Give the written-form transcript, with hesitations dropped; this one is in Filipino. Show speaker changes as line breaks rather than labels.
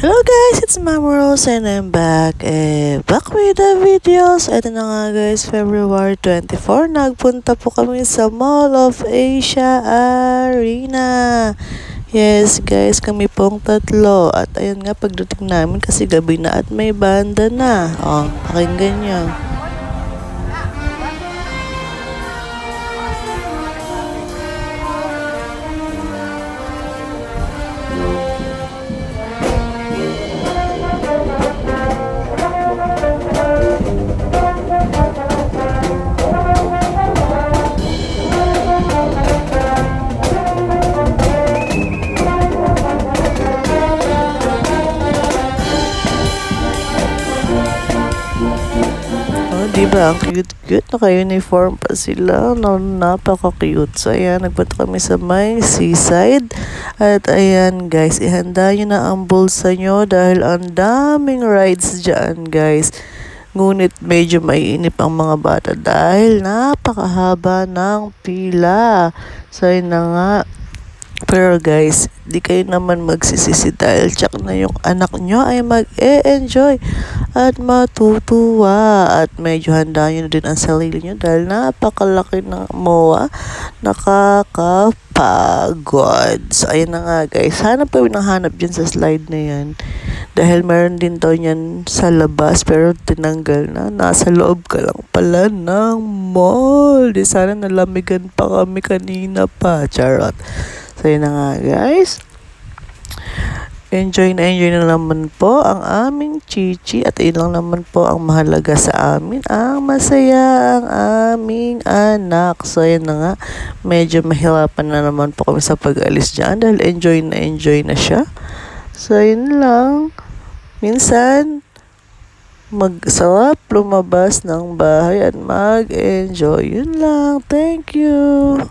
Hello guys, it's Mama Rose and I'm back with the videos. Ito na nga guys, February 24, nagpunta po kami sa Mall of Asia Arena. Yes guys, kami pong tatlo. At ayun nga, pagdating namin kasi gabi na at may banda na. Pakinggan nyo. Diba? Ang cute-cute. Naka-uniform pa sila. Napaka-cute. So, ayan. Nagpunta kami sa may seaside. At ayan, guys. Ihanda nyo na ang bulsa nyo dahil ang daming rides dyan, guys. Ngunit medyo maiinip ang mga bata dahil napakahaba ng pila. So, ayun na nga. Pero guys, di kayo naman magsisisi dahil tsak na yung anak nyo ay mag-e-enjoy at matutuwa. At medyo handa nyo din ang sarili nyo dahil napakalaki ng MOA. Nakakapagod. So, ayun na nga guys. Hanap kami ng hanap dyan sa slide na yan. Dahil meron din daw yan sa labas pero tinanggal na. Nasa loob ka lang pala ng mall. Di sana nalamigan pa kami kanina pa. Charot. So, yun na nga guys. Enjoy na naman po ang aming chichi. At yun lang naman po ang mahalaga sa amin. Ang masaya ang aming anak. So, yun na nga. Medyo mahirapan na naman po kami sa pag-alis dyan. Dahil enjoy na siya. So, yun lang. Minsan, magsarap lumabas ng bahay at mag-enjoy. Yun lang. Thank you.